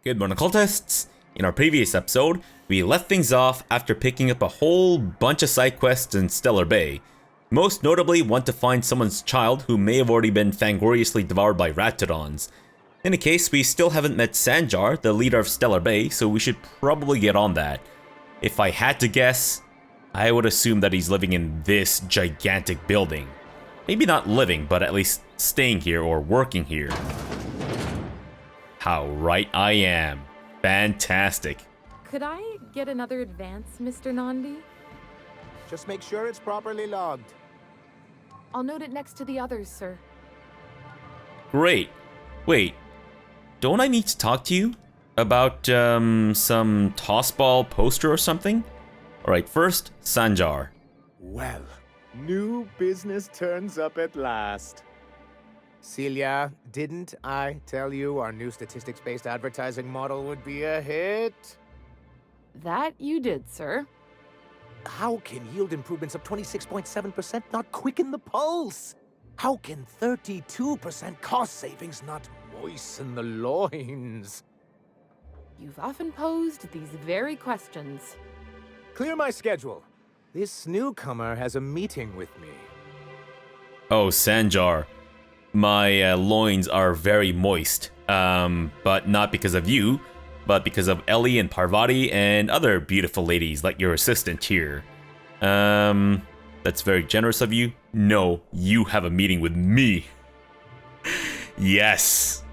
Good morning, cultists! In our previous episode, we left things off after picking up a whole bunch of side quests in Stellar Bay. Most notably, want to find someone's child who may have already been fangoriously devoured by ratodons. In any case, we still haven't met Sanjar, the leader of Stellar Bay, so we should probably get on that. If I had to guess, I would assume that he's living in this gigantic building. Maybe not living, but at least staying here or working here. How right I am. Fantastic. Could I get another advance, Mr. Nandi? Just make sure it's properly logged. I'll note it next to the others, sir. Great. Wait, don't I need to talk to you about some tossball poster or something? Alright, first, Sanjar. Well, new business turns up at last. Celia, didn't I tell you our new statistics-based advertising model would be a hit? That you did, sir. How can yield improvements of 26.7% not quicken the pulse? How can 32% cost savings not moisten the loins? You've often posed these very questions. Clear my schedule. This newcomer has a meeting with me. Oh, Sanjar. My loins are very moist. But not because of you, but because of Ellie and Parvati and other beautiful ladies like your assistant here. That's very generous of you. No, you have a meeting with me. Yes.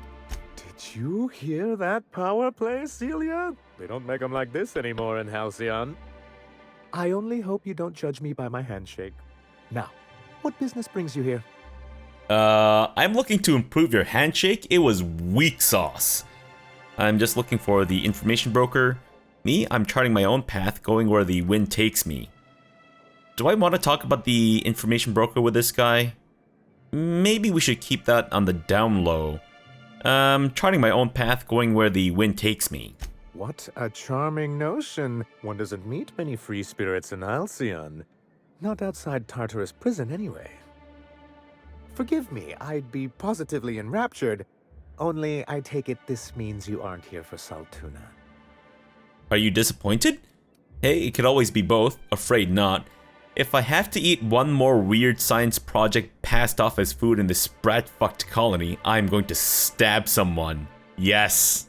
Did you hear that power play, Celia? They don't make them like this anymore in Halcyon. I only hope you don't judge me by my handshake. Now, what business brings you here? I'm looking to improve your handshake. It was weak sauce. I'm just looking for the information broker. Me, I'm charting my own path, going where the wind takes me. Do I want to talk about the information broker with this guy? Maybe we should keep that on the down low. Charting my own path, going where the wind takes me. What a charming notion. One doesn't meet many free spirits in Halcyon. Not outside Tartarus prison, anyway. Forgive me, I'd be positively enraptured. Only, I take it this means you aren't here for Saltuna. Are you disappointed? Hey, it could always be both. Afraid not. If I have to eat one more weird science project passed off as food in this brat-fucked colony, I'm going to stab someone. Yes.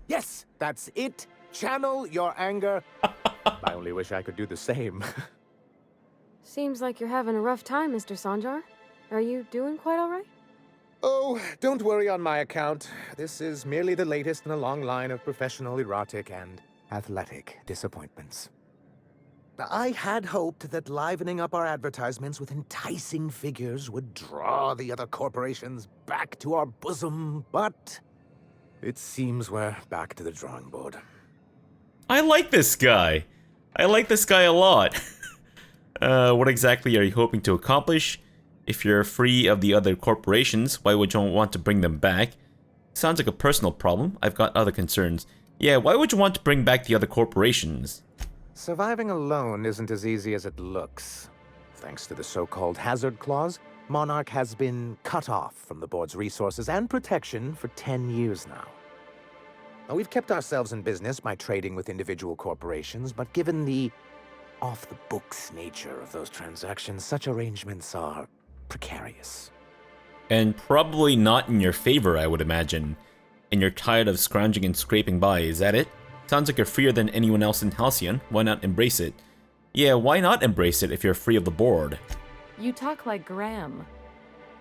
Yes, that's it. Channel your anger. I only wish I could do the same. Seems like you're having a rough time, Mr. Sanjar. Are you doing quite all right? Oh, don't worry on my account. This is merely the latest in a long line of professional erotic and athletic disappointments. I had hoped that livening up our advertisements with enticing figures would draw the other corporations back to our bosom, but it seems we're back to the drawing board. I like this guy. I like this guy a lot. What exactly are you hoping to accomplish? If you're free of the other corporations, why would you want to bring them back? Sounds like a personal problem. I've got other concerns. Yeah, why would you want to bring back the other corporations? Surviving alone isn't as easy as it looks. Thanks to the so-called hazard clause, Monarch has been cut off from the board's resources and protection for 10 years now. Now, we've kept ourselves in business by trading with individual corporations, but given the off-the-books nature of those transactions, such arrangements are precarious. And probably not in your favor, I would imagine. And you're tired of scrounging and scraping by, is that it? Sounds like you're freer than anyone else in Halcyon. Why not embrace it? Yeah, why not embrace it if you're free of the board? You talk like Graham.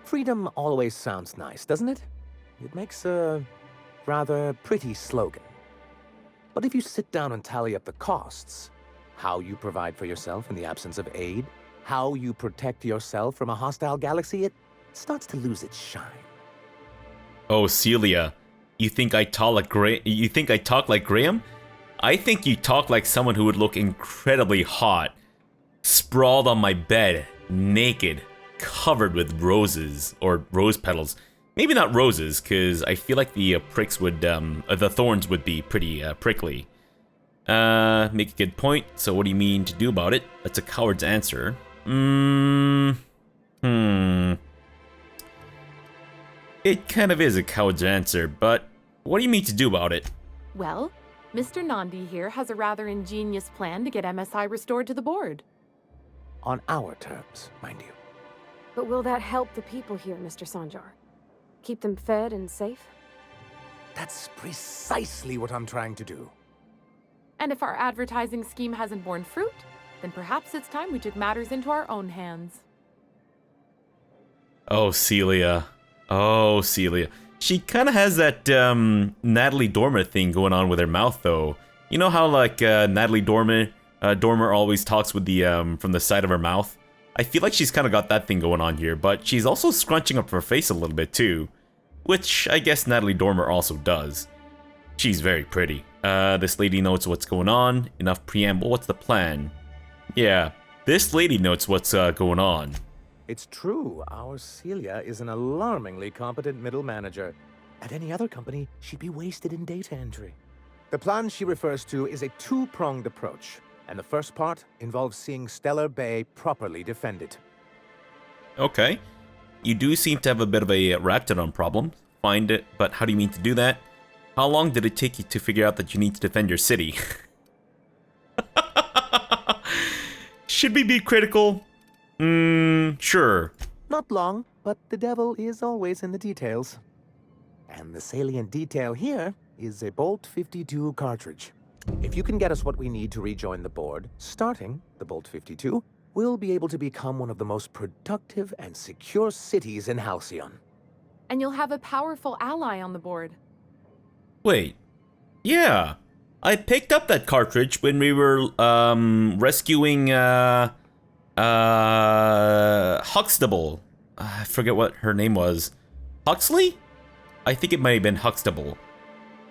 Freedom always sounds nice, doesn't it? It makes a rather pretty slogan. But if you sit down and tally up the costs, how you provide for yourself in the absence of aid, how you protect yourself from a hostile galaxy, it starts to lose its shine. Oh, Celia, you think I talk like Graham? I think you talk like someone who would look incredibly hot, sprawled on my bed, naked, covered with roses or rose petals. Maybe not roses, because I feel like the the thorns would be pretty prickly. Make a good point. So what do you mean to do about it? That's a coward's answer. It kind of is a coward's answer, but what do you mean to do about it? Well, Mr. Nandi here has a rather ingenious plan to get MSI restored to the board. On our terms, mind you. But will that help the people here, Mr. Sanjar? Keep them fed and safe? That's precisely what I'm trying to do. And if our advertising scheme hasn't borne fruit, then perhaps it's time we took matters into our own hands. Oh, Celia. Oh, Celia. She kind of has that Natalie Dormer thing going on with her mouth, though. You know how, like, Natalie Dormer always talks with the from the side of her mouth? I feel like she's kind of got that thing going on here, but she's also scrunching up her face a little bit, too. Which I guess Natalie Dormer also does. She's very pretty. This lady knows what's going on. Enough preamble. What's the plan? Yeah, this lady knows what's going on. It's true, our Celia is an alarmingly competent middle manager. At any other company, she'd be wasted in data entry. The plan she refers to is a two-pronged approach, and the first part involves seeing Stellar Bay properly defended. Okay. You do seem to have a bit of a Raptidon problem. Find it, but how do you mean to do that? How long did it take you to figure out that you need to defend your city? Should we be critical? Sure. Not long, but the devil is always in the details. And the salient detail here is a Bolt 52 cartridge. If you can get us what we need to rejoin the board, starting the Bolt 52, we'll be able to become one of the most productive and secure cities in Halcyon. And you'll have a powerful ally on the board. Wait. Yeah. I picked up that cartridge when we were, rescuing, Huxtable. I forget what her name was. Huxley? I think it might have been Huxtable.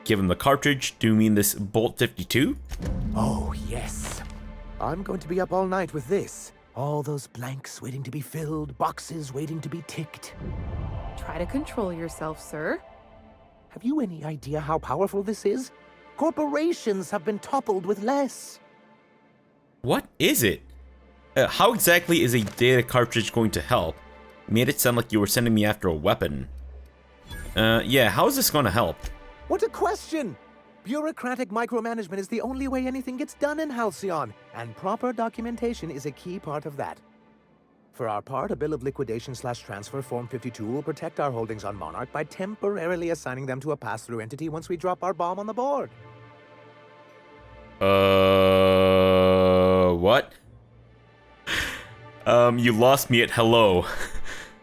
Give him the cartridge. Do you mean this Bolt 52? Oh, yes. I'm going to be up all night with this. All those blanks waiting to be filled, boxes waiting to be ticked. Try to control yourself, sir. Have you any idea how powerful this is? Corporations have been toppled with less. What is it? How exactly is a data cartridge going to help? You made it sound like you were sending me after a weapon. Yeah, how is this going to help? What a question! Bureaucratic micromanagement is the only way anything gets done in Halcyon, and proper documentation is a key part of that. For our part, a bill of liquidation/transfer Form 52 will protect our holdings on Monarch by temporarily assigning them to a pass-through entity once we drop our bomb on the board. What? You lost me at hello.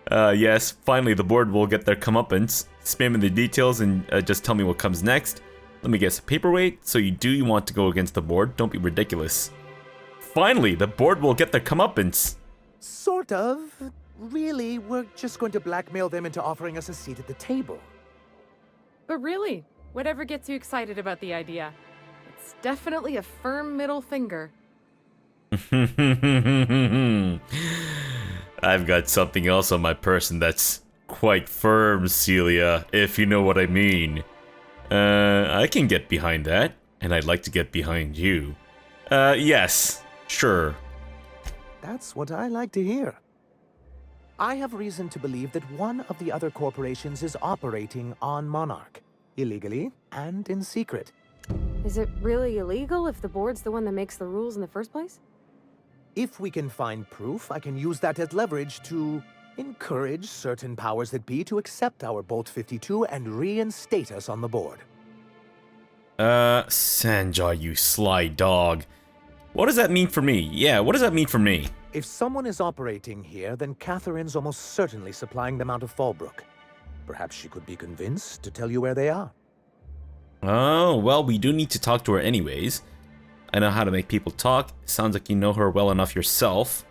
Yes, finally the board will get their comeuppance. Spam in the details and just tell me what comes next. Let me guess, paperweight? So you want to go against the board? Don't be ridiculous. Finally, the board will get their comeuppance. Sort of. Really, we're just going to blackmail them into offering us a seat at the table. But really, whatever gets you excited about the idea, it's definitely a firm middle finger. I've got something else on my person that's quite firm, Celia, if you know what I mean. I can get behind that, and I'd like to get behind you. Yes, sure. That's what I like to hear. I have reason to believe that one of the other corporations is operating on Monarch, illegally and in secret. Is it really illegal if the board's the one that makes the rules in the first place? If we can find proof, I can use that as leverage to encourage certain powers that be to accept our Bolt 52 and reinstate us on the board. Sanjar, you sly dog. What does that mean for me? Yeah, what does that mean for me? If someone is operating here, then Catherine's almost certainly supplying them out of Fallbrook. Perhaps she could be convinced to tell you where they are. Oh, well, we do need to talk to her anyways. I know how to make people talk. Sounds like you know her well enough yourself.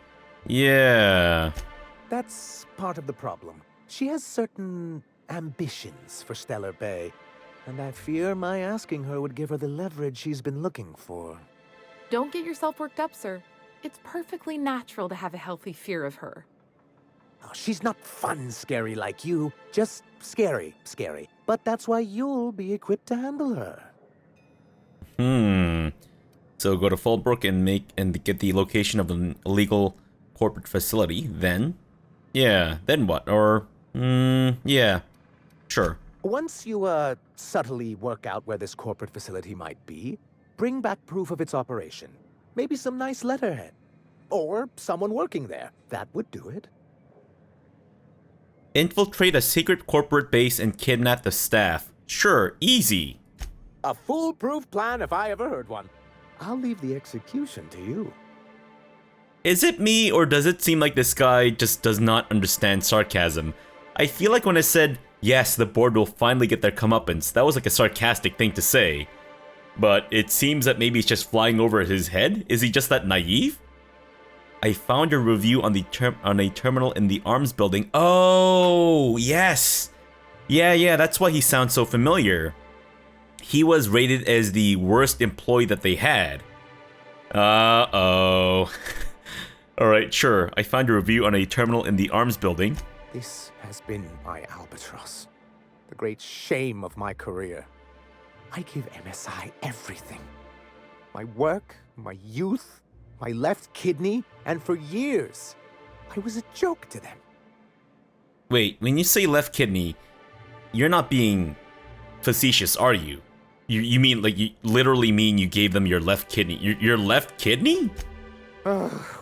Yeah. That's part of the problem. She has certain ambitions for Stellar Bay, and I fear my asking her would give her the leverage she's been looking for. Don't get yourself worked up, sir. It's perfectly natural to have a healthy fear of her. Oh, she's not fun scary like you, just scary. But that's why you'll be equipped to handle her. So go to Fallbrook and get the location of an illegal corporate facility, then? Yeah, then what? Or, yeah. Sure. Once you, subtly work out where this corporate facility might be, bring back proof of its operation. Maybe some nice letterhead. Or someone working there. That would do it. Infiltrate a secret corporate base and kidnap the staff. Sure, easy. A foolproof plan if I ever heard one. I'll leave the execution to you. Is it me, or does it seem like this guy just does not understand sarcasm? I feel like when I said, yes, the board will finally get their comeuppance, that was like a sarcastic thing to say. But it seems that maybe it's just flying over his head? Is he just that naive? I found a review on a terminal in the arms building. Oh, yes! Yeah, that's why he sounds so familiar. He was rated as the worst employee that they had. Uh-oh. Alright, sure. I found a review on a terminal in the arms building. This has been my albatross. The great shame of my career. I give MSI everything. My work, my youth, my left kidney, and for years, I was a joke to them. Wait, when you say left kidney, you're not being facetious, are you? You mean, like, you literally mean you gave them your left kidney? Your left kidney?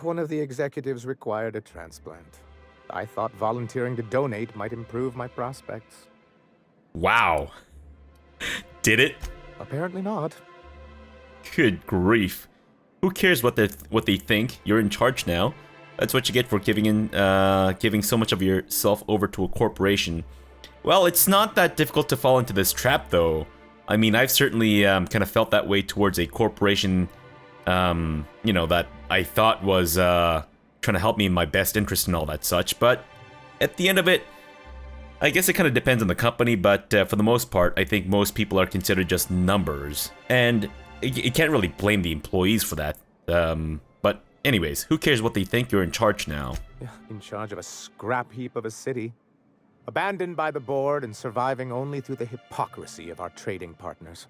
One of the executives required a transplant. I thought volunteering to donate might improve my prospects. Wow. Did it? Apparently not. Good grief. Who cares what they think? You're in charge now. That's what you get for giving so much of yourself over to a corporation. Well, it's not that difficult to fall into this trap, though. I mean, I've certainly kind of felt that way towards a corporation, that I thought was trying to help me in my best interest and all that such. But at the end of it, I guess it kind of depends on the company, but for the most part, I think most people are considered just numbers. And you can't really blame the employees for that. But anyways, who cares what they think? You're in charge now. Yeah, in charge of a scrap heap of a city. Abandoned by the board and surviving only through the hypocrisy of our trading partners.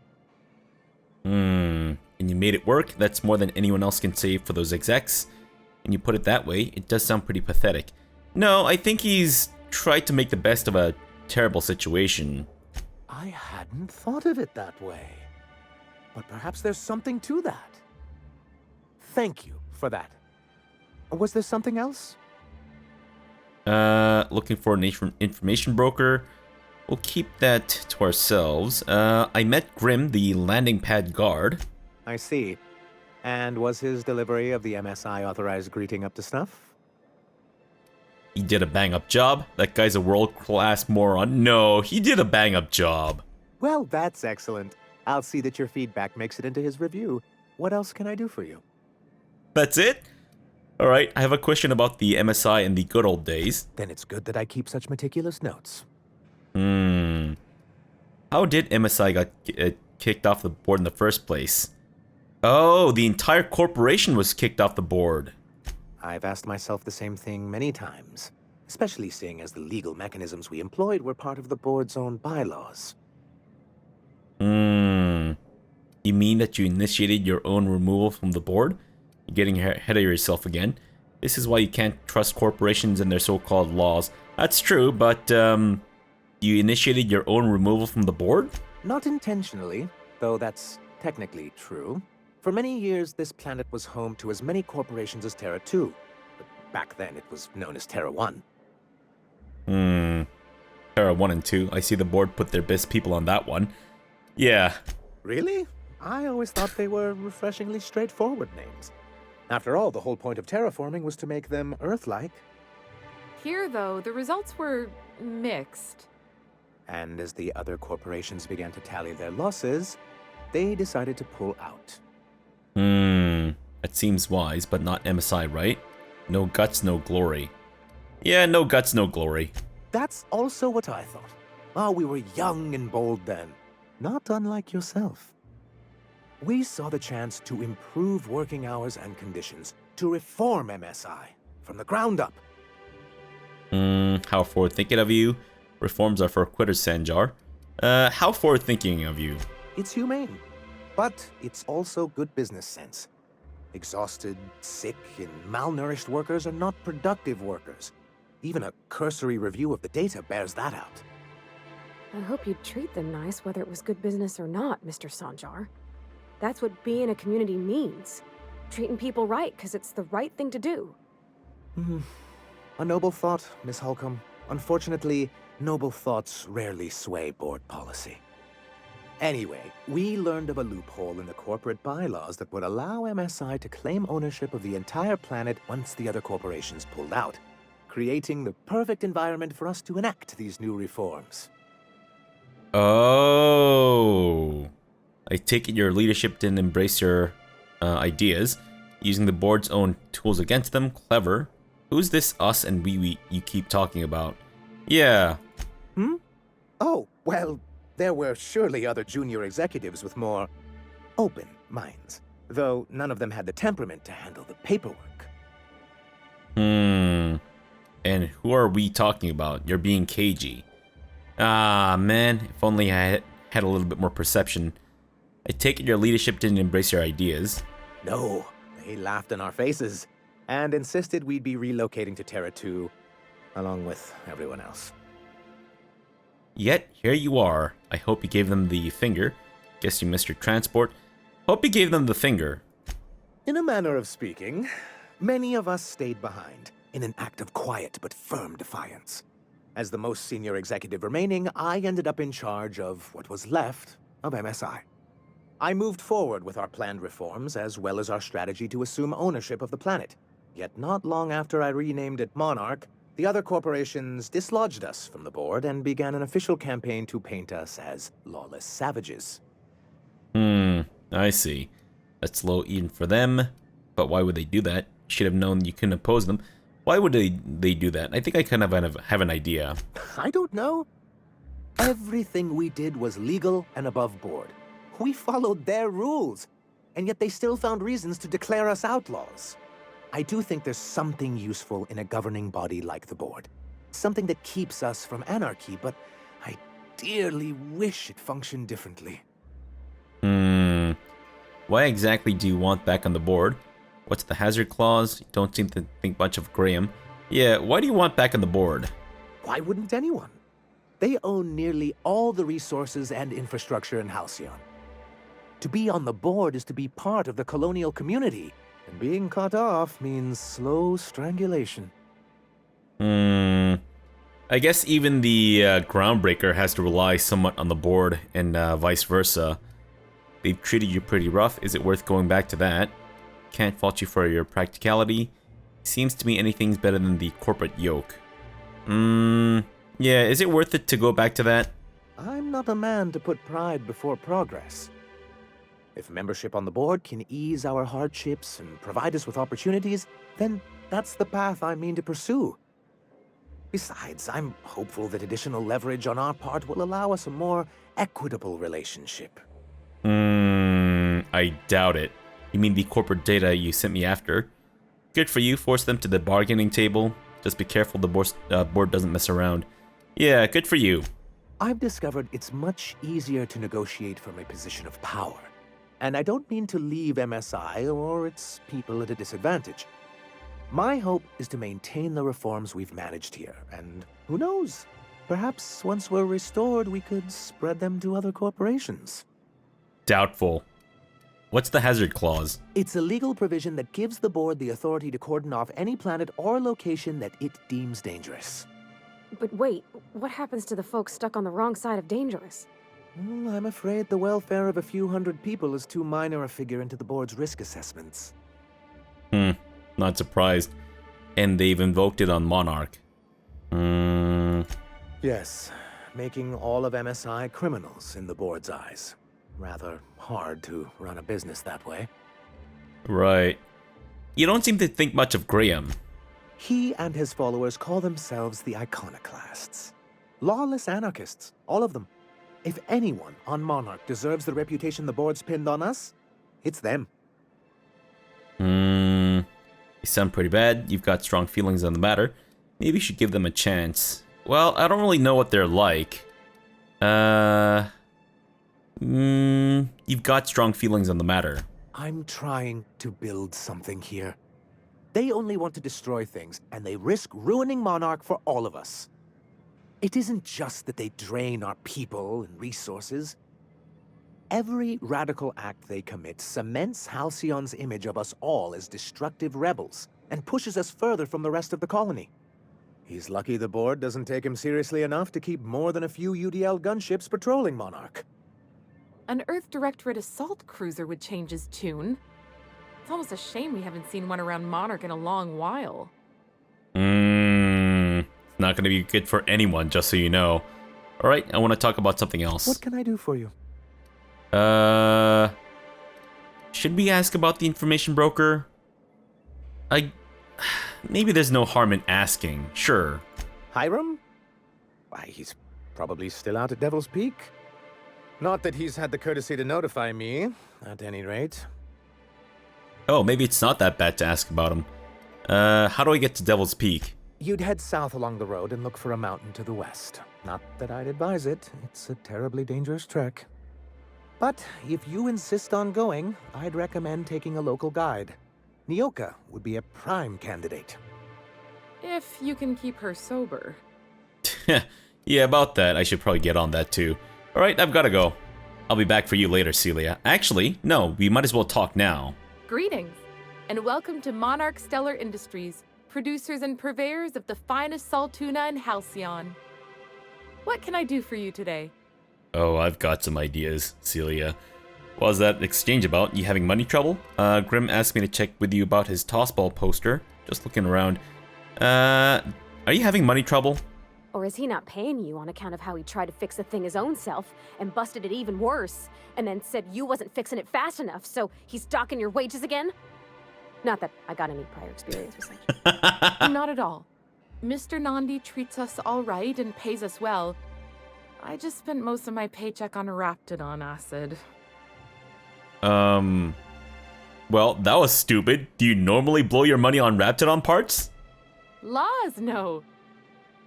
And you made it work? That's more than anyone else can say for those execs. And you put it that way, it does sound pretty pathetic. No, I think he's tried to make the best of a terrible situation. I hadn't thought of it that way. But perhaps there's something to that. Thank you for that. Was there something else? Looking for an information broker. We'll keep that to ourselves. I met Grim, the landing pad guard. I see. And was his delivery of the MSI authorized greeting up to snuff? He did a bang-up job. That guy's a world-class moron. No, he did a bang-up job. Well, that's excellent. I'll see that your feedback makes it into his review. What else can I do for you? That's it? Alright, I have a question about the MSI in the good old days. Then it's good that I keep such meticulous notes. How did MSI get kicked off the board in the first place? Oh, the entire corporation was kicked off the board. I've asked myself the same thing many times, especially seeing as the legal mechanisms we employed were part of the board's own bylaws. You mean that you initiated your own removal from the board? You're getting ahead of yourself again. This is why you can't trust corporations and their so-called laws. That's true, but, you initiated your own removal from the board? Not intentionally, though that's technically true. For many years, this planet was home to as many corporations as Terra 2. But back then, it was known as Terra 1. Terra 1 and 2. I see the board put their best people on that one. Yeah. Really? I always thought they were refreshingly straightforward names. After all, the whole point of terraforming was to make them Earth-like. Here, though, the results were mixed. And as the other corporations began to tally their losses, they decided to pull out. That seems wise, but not MSI, right? No guts, no glory. Yeah, no guts, no glory. That's also what I thought. Oh, we were young and bold then. Not unlike yourself. We saw the chance to improve working hours and conditions, to reform MSI from the ground up. How forward-thinking of you. Reforms are for quitters, Sanjar. How forward-thinking of you. It's humane, but it's also good business sense. Exhausted, sick, and malnourished workers are not productive workers. Even a cursory review of the data bears that out. I hope you'd treat them nice, whether it was good business or not, Mr. Sanjar. That's what being a community means. Treating people right, because it's the right thing to do. A noble thought, Miss Holcomb. Unfortunately, noble thoughts rarely sway board policy. Anyway, we learned of a loophole in the corporate bylaws that would allow MSI to claim ownership of the entire planet once the other corporations pulled out, creating the perfect environment for us to enact these new reforms. Oh. I take it your leadership didn't embrace your ideas, using the board's own tools against them. Clever. Who's this us and we you keep talking about? Yeah. Oh, well, there were surely other junior executives with more open minds, though none of them had the temperament to handle the paperwork. And who are we talking about? You're being cagey. Ah, man, if only I had a little bit more perception. I take it your leadership didn't embrace your ideas. No, they laughed in our faces and insisted we'd be relocating to Terra 2, along with everyone else. Yet, here you are. I hope you gave them the finger. Guess you missed your transport. Hope you gave them the finger. In a manner of speaking, many of us stayed behind, in an act of quiet but firm defiance. As the most senior executive remaining, I ended up in charge of what was left of MSI. I moved forward with our planned reforms, as well as our strategy to assume ownership of the planet. Yet not long after I renamed it Monarch, the other corporations dislodged us from the board and began an official campaign to paint us as lawless savages. I see. That's low even for them. But why would they do that? You should have known you couldn't oppose them. Why would they do that? I think I kind of have an idea. I don't know. Everything we did was legal and above board. We followed their rules, and yet they still found reasons to declare us outlaws. I do think there's something useful in a governing body like the board. Something that keeps us from anarchy, but I dearly wish it functioned differently. Why exactly do you want back on the board? What's the hazard clause? You don't seem to think much of Graham. Yeah, why do you want back on the board? Why wouldn't anyone? They own nearly all the resources and infrastructure in Halcyon. To be on the board is to be part of the colonial community, and being cut off means slow strangulation. I guess even the Groundbreaker has to rely somewhat on the board, and vice versa. They've treated you pretty rough. Is it worth going back to that? Can't fault you for your practicality. Seems to me anything's better than the corporate yoke. Yeah, is it worth it to go back to that? I'm not a man to put pride before progress. If membership on the board can ease our hardships and provide us with opportunities, then that's the path I mean to pursue. Besides, I'm hopeful that additional leverage on our part will allow us a more equitable relationship. I doubt it. You mean the corporate data you sent me after? Good for you, force them to the bargaining table. Just be careful the board doesn't mess around. Yeah, good for you. I've discovered it's much easier to negotiate from a position of power. And I don't mean to leave MSI or its people at a disadvantage. My hope is to maintain the reforms we've managed here, and who knows? Perhaps once we're restored, we could spread them to other corporations. Doubtful. What's the hazard clause? It's a legal provision that gives the board the authority to cordon off any planet or location that it deems dangerous. But wait, what happens to the folks stuck on the wrong side of dangerous? I'm afraid the welfare of a few hundred people is too minor a figure into the board's risk assessments. Not surprised. And they've invoked it on Monarch. Yes, making all of MSI criminals in the board's eyes. Rather hard to run a business that way. Right. You don't seem to think much of Graham. He and his followers call themselves the Iconoclasts. Lawless anarchists, all of them. If anyone on Monarch deserves the reputation the board's pinned on us, it's them. You sound pretty bad. You've got strong feelings on the matter. Maybe you should give them a chance. Well, I don't really know what they're like. You've got strong feelings on the matter. I'm trying to build something here. They only want to destroy things, and they risk ruining Monarch for all of us. It isn't just that they drain our people and resources. Every radical act they commit cements Halcyon's image of us all as destructive rebels and pushes us further from the rest of the colony. He's lucky the board doesn't take him seriously enough to keep more than a few UDL gunships patrolling Monarch. An Earth Directorate assault cruiser would change his tune. It's almost a shame we haven't seen one around Monarch in a long while. It's not gonna be good for anyone, just so you know. Alright, I want to talk about something else. What can I do for you? Should we ask about the information broker? Maybe there's no harm in asking, sure. Hiram? Why, he's probably still out at Devil's Peak. Not that he's had the courtesy to notify me, at any rate. Oh, maybe it's not that bad to ask about him. How do I get to Devil's Peak? You'd head south along the road and look for a mountain to the west. Not that I'd advise it. It's a terribly dangerous trek. But if you insist on going, I'd recommend taking a local guide. Nyoka would be a prime candidate. If you can keep her sober. Yeah, about that. I should probably get on that too. Alright, I've gotta go. I'll be back for you later, Celia. Actually, no, we might as well talk now. Greetings, and welcome to Monarch Stellar Industries, producers and purveyors of the finest salt tuna in Halcyon. What can I do for you today? Oh, I've got some ideas, Celia. What was that exchange about? You having money trouble? Grim asked me to check with you about his tossball poster. Just looking around. Are you having money trouble? Or is he not paying you on account of how he tried to fix the thing his own self and busted it even worse, and then said you wasn't fixing it fast enough, so he's docking your wages again? Not that I got any prior experience with such. Not at all. Mr. Nandi treats us all right and pays us well. I just spent most of my paycheck on Raptidon acid. Well, that was stupid. Do you normally blow your money on Raptidon parts? Laws, no.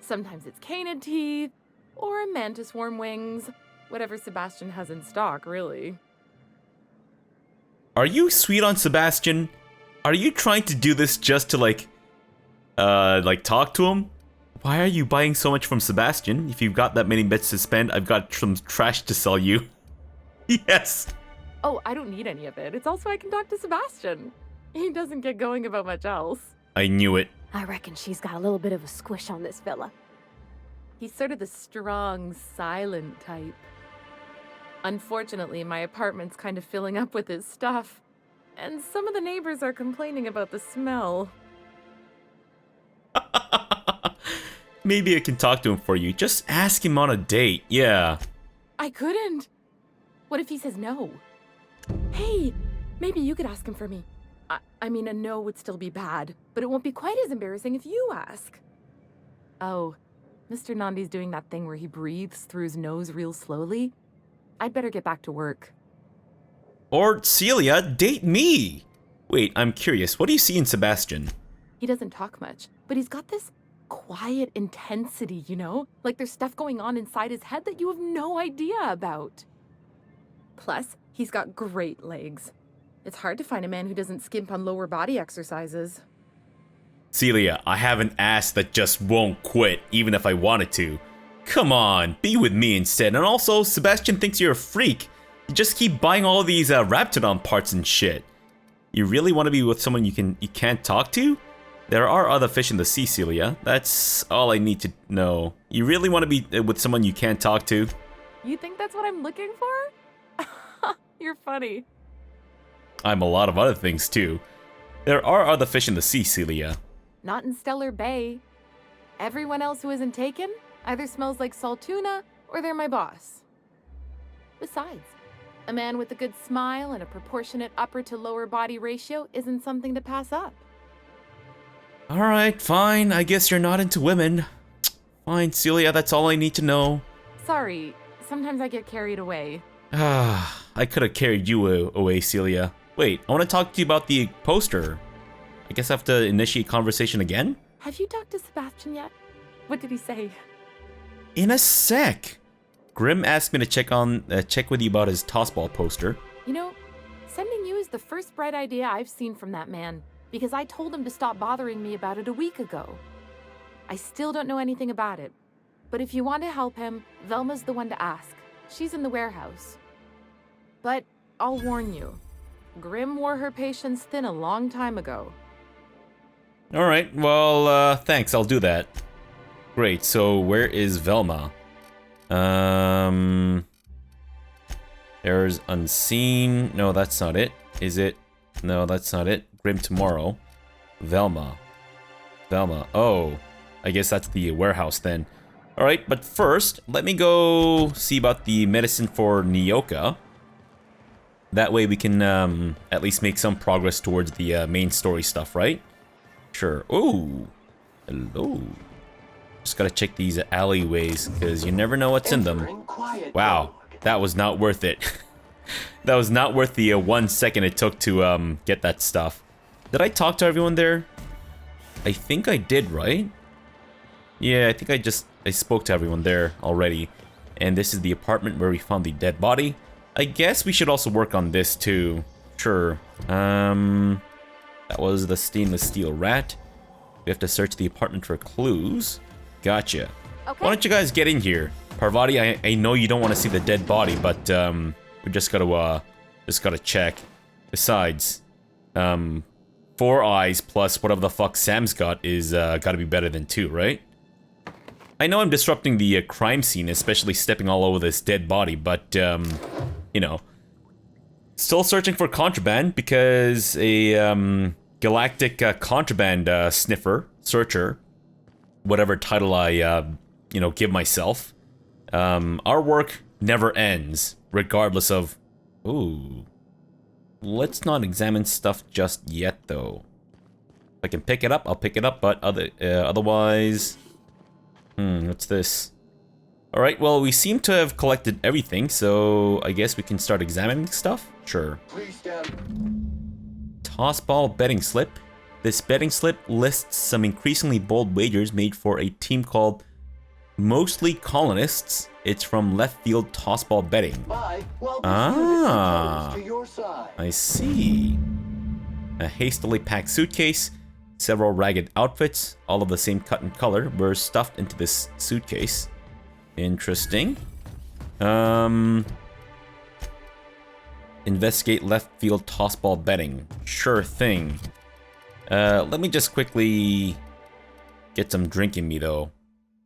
Sometimes it's canid teeth, or mantis worm wings. Whatever Sebastian has in stock, really. Are you sweet on Sebastian? Are you trying to do this just to like talk to him? Why are you buying so much from Sebastian? If you've got that many bits to spend, I've got some trash to sell you. Yes! Oh, I don't need any of it. It's also I can talk to Sebastian. He doesn't get going about much else. I knew it. I reckon she's got a little bit of a squish on this fella. He's sort of the strong, silent type. Unfortunately, my apartment's kind of filling up with his stuff. And some of the neighbors are complaining about the smell. Maybe I can talk to him for you. Just ask him on a date, yeah. I couldn't. What if he says no? Hey, maybe you could ask him for me. I mean, a no would still be bad, but it won't be quite as embarrassing if you ask. Oh, Mr. Nandi's doing that thing where he breathes through his nose real slowly. I'd better get back to work. Or, Celia, date me! Wait, I'm curious, what do you see in Sebastian? He doesn't talk much, but he's got this quiet intensity, you know? Like there's stuff going on inside his head that you have no idea about. Plus, he's got great legs. It's hard to find a man who doesn't skimp on lower body exercises. Celia, I have an ass that just won't quit, even if I wanted to. Come on, be with me instead. And also, Sebastian thinks you're a freak. You just keep buying all these Raptidon parts and shit. You really want to be with someone you can't talk to? There are other fish in the sea, Celia. That's all I need to know. You really want to be with someone you can't talk to? You think that's what I'm looking for? You're funny. I'm a lot of other things too. There are other fish in the sea, Celia. Not in Stellar Bay. Everyone else who isn't taken either smells like salt tuna or they're my boss. Besides, a man with a good smile and a proportionate upper to lower body ratio isn't something to pass up. Alright, fine. I guess you're not into women. Fine, Celia, that's all I need to know. Sorry, sometimes I get carried away. I could have carried you away, Celia. Wait, I want to talk to you about the poster. I guess I have to initiate conversation again? Have you talked to Sebastian yet? What did he say? In a sec. Grim asked me to check with you about his tossball poster. You know, sending you is the first bright idea I've seen from that man, because I told him to stop bothering me about it a week ago. I still don't know anything about it, But if you want to help him, Velma's the one to ask. She's in the warehouse. But I'll warn you, Grim wore her patience thin a long time ago. Alright, well, thanks, I'll do that. Great, so where is Velma? There's Unseen. No, that's not it. Is it? No, that's not it. Grim Tomorrow. Velma. Oh, I guess that's the warehouse then. Alright, but first, let me go see about the medicine for Nyoka. That way we can at least make some progress towards the main story stuff, right? Sure. Oh, hello. Just gotta check these alleyways, because you never know what's in them. Wow, that was not worth it. That was not worth the 1 second it took to get that stuff. Did I talk to everyone there? I think I did, right? Yeah, I think I spoke to everyone there already. And this is the apartment where we found the dead body. I guess we should also work on this too. Sure. That was the stainless steel rat. We have to search the apartment for clues. Gotcha. Okay. Why don't you guys get in here? Parvati, I know you don't want to see the dead body, but we just gotta check. Besides, 4 eyes plus whatever the fuck Sam's got is gotta be better than 2, right? I know I'm disrupting the crime scene, especially stepping all over this dead body, but you know, still searching for contraband because a galactic contraband searcher, whatever title I you know, give myself. Our work never ends, regardless of... Ooh. Let's not examine stuff just yet, though. If I can pick it up, I'll pick it up, but otherwise... what's this? Alright, well, we seem to have collected everything, so I guess we can start examining stuff? Sure. Tossball betting slip. This betting slip lists some increasingly bold wagers made for a team called Mostly Colonists. It's from Left Field Tossball Betting. Ah, I see. A hastily packed suitcase, several ragged outfits, all of the same cut and color, were stuffed into this suitcase. Interesting. Investigate left field tossball betting. Sure thing. Let me just quickly get some drink in me, though.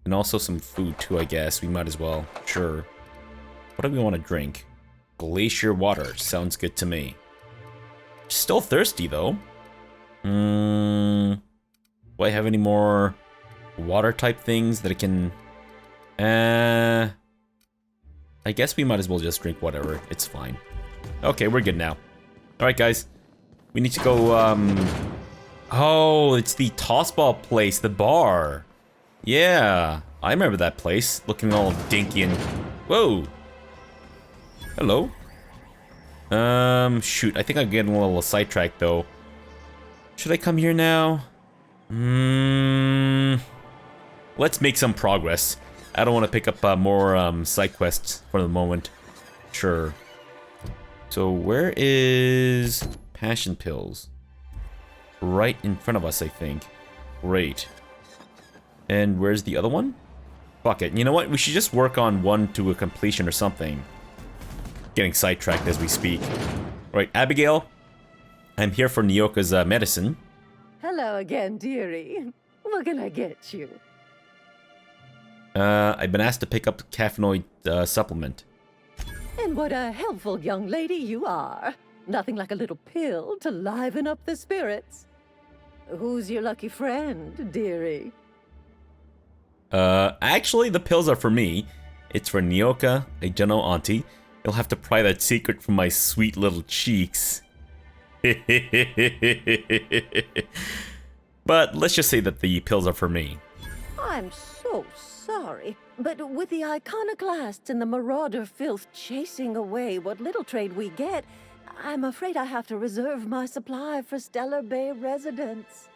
And also some food, too, I guess. We might as well. Sure. What do we want to drink? Glacier water. Sounds good to me. Still thirsty, though. Do I have any more water-type things that I can... I guess we might as well just drink whatever. It's fine. Okay, we're good now. Alright, guys. We need to go, Oh, it's the tossball place, the bar. Yeah, I remember that place. Looking all dinky and... Whoa. Hello. Shoot. I think I'm getting a little sidetracked, though. Should I come here now? Let's make some progress. I don't want to pick up more side quests for the moment. Sure. So where is Passion Pills? Right in front of us, I think. Great. And where's the other one? Fuck it. You know what? We should just work on one to a completion or something. Getting sidetracked as we speak. Right, Abigail. I'm here for Nyoka's medicine. Hello again, dearie. What can I get you? I've been asked to pick up the caffeinoid supplement. And what a helpful young lady you are. Nothing like a little pill to liven up the spirits. Who's your lucky friend, dearie? Actually, the pills are for me. It's for Nyoka, a gentle auntie. You'll have to pry that secret from my sweet little cheeks. But let's just say that the pills are for me. I'm so sorry, but with the iconoclasts and the marauder filth chasing away what little trade we get, I'm afraid I have to reserve my supply for Stellar Bay residents.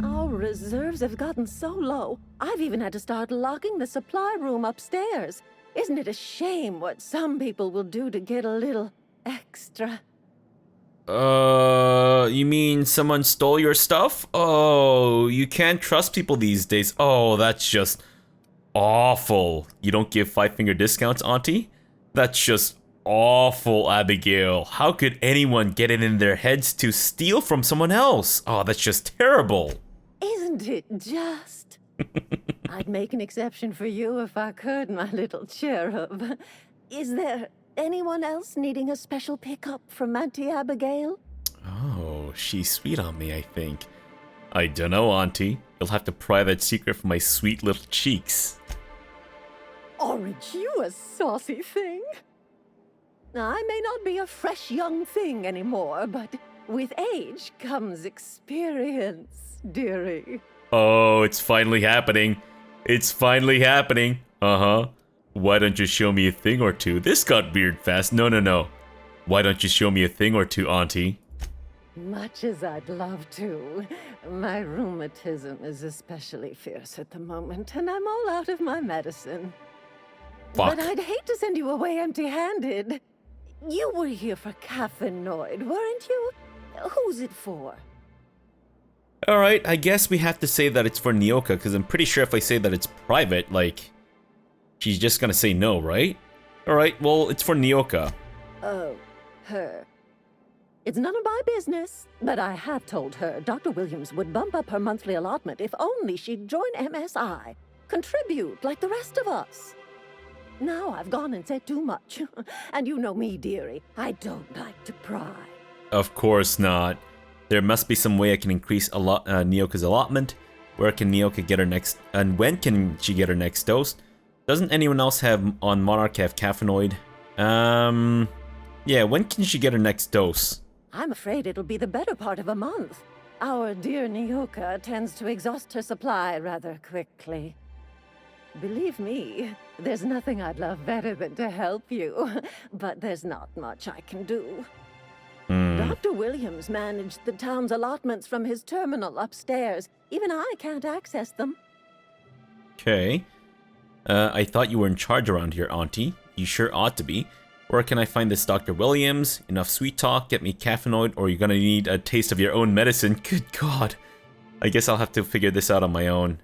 Our reserves have gotten so low, I've even had to start locking the supply room upstairs. Isn't it a shame what some people will do to get a little extra? You mean someone stole your stuff? Oh, you can't trust people these days. Oh, that's just... awful. You don't give 5-finger discounts, Auntie? That's just awful, Abigail. How could anyone get it in their heads to steal from someone else? Oh, that's just terrible. Isn't it just? I'd make an exception for you if I could, my little cherub. Is there anyone else needing a special pickup from Auntie Abigail? Oh, she's sweet on me, I think. I dunno, Auntie. You'll have to pry that secret from my sweet little cheeks. Aren't you a saucy thing? I may not be a fresh young thing anymore, but with age comes experience, dearie. Oh, it's finally happening. It's finally happening. Uh-huh. Why don't you show me a thing or two? This got weird fast. No. Why don't you show me a thing or two, Auntie? Much as I'd love to. My rheumatism is especially fierce at the moment, and I'm all out of my medicine. Fuck. But I'd hate to send you away empty-handed. You were here for Caffeinoid, weren't you? Who's it for? Alright, I guess we have to say that it's for Nyoka, because I'm pretty sure if I say that it's private, like, she's just gonna say no, right? Alright, well, it's for Nyoka. Oh, her. It's none of my business, but I have told her Dr. Williams would bump up her monthly allotment if only she'd join MSI. Contribute like the rest of us. Now I've gone and said too much. And you know me, dearie. I don't like to pry. Of course not. There must be some way I can increase Nyoka's allotment. Where can Nyoka get her next... And when can she get her next dose? Doesn't anyone else have on Monarch have Caffeinoid? Yeah, when can she get her next dose? I'm afraid it'll be the better part of a month. Our dear Nyoka tends to exhaust her supply rather quickly. Believe me, there's nothing I'd love better than to help you, but there's not much I can do. Dr. Williams managed the town's allotments from his terminal upstairs. Even I can't access them. Okay. I thought you were in charge around here, Auntie. You sure ought to be. Where can I find this Dr. Williams? Enough sweet talk, get me Caffeinoid, or you're gonna need a taste of your own medicine. Good God. I guess I'll have to figure this out on my own.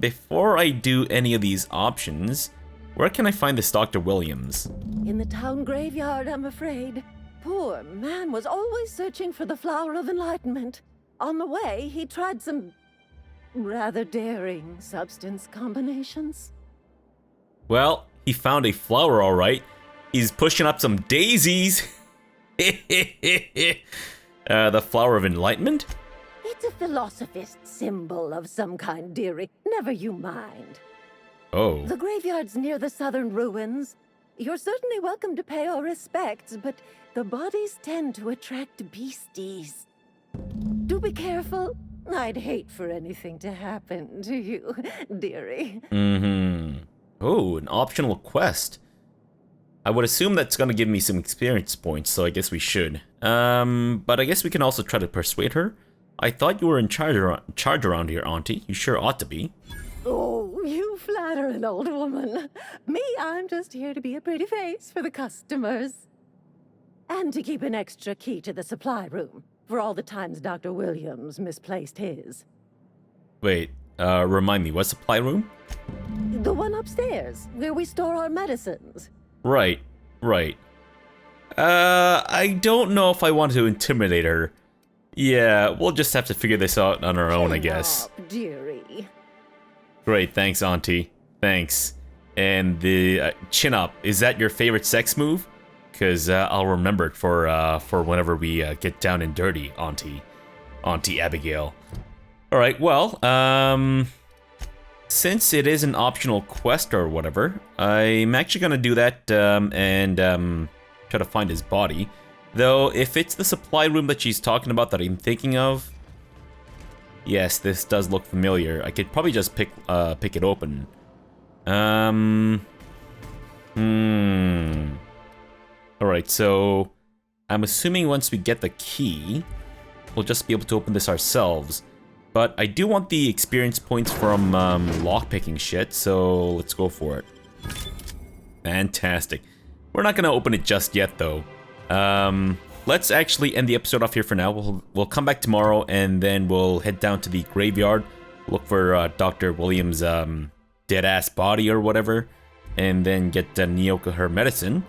Before I do any of these options, where can I find this Dr. Williams? In the town graveyard, I'm afraid. Poor man was always searching for the Flower of Enlightenment. On the way, he tried some rather daring substance combinations. Well, he found a flower, all right. He's pushing up some daisies. The Flower of Enlightenment? It's a philosophist symbol of some kind, dearie. Never you mind. Oh. The graveyard's near the southern ruins. You're certainly welcome to pay our respects, but the bodies tend to attract beasties. Do be careful. I'd hate for anything to happen to you, dearie. Oh, an optional quest. I would assume that's gonna give me some experience points, so I guess we should. But I guess we can also try to persuade her. I thought you were in charge around here, Auntie. You sure ought to be. Oh, you flatter an old woman. Me, I'm just here to be a pretty face for the customers. And to keep an extra key to the supply room, for all the times Dr. Williams misplaced his. Wait, remind me, what supply room? The one upstairs, where we store our medicines. Right. I don't know if I want to intimidate her. Yeah, we'll just have to figure this out on our own, I guess. Up, dearie. Great, thanks, Auntie. Thanks. And the chin up, is that your favorite sex move? Because I'll remember it for whenever we get down and dirty, Auntie Abigail. All right, well, since it is an optional quest or whatever, I'm actually gonna do that and try to find his body. Though, if it's the supply room that she's talking about that I'm thinking of, yes, this does look familiar. I could probably just pick it open. Alright, so I'm assuming once we get the key, we'll just be able to open this ourselves. But I do want the experience points from lockpicking shit, so let's go for it. Fantastic. We're not gonna open it just yet, though. Let's actually end the episode off here for now. We'll come back tomorrow, and then we'll head down to the graveyard, look for Dr. Williams' dead-ass body or whatever, and then get Nyoka her medicine.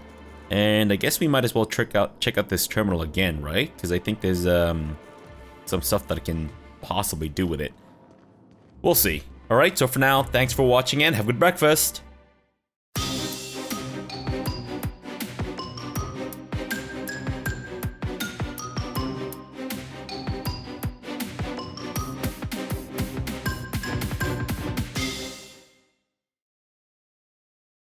And I guess we might as well check out this terminal again, right? Because I think there's some stuff that I can possibly do with it. We'll see. Alright, so for now, thanks for watching and have a good breakfast!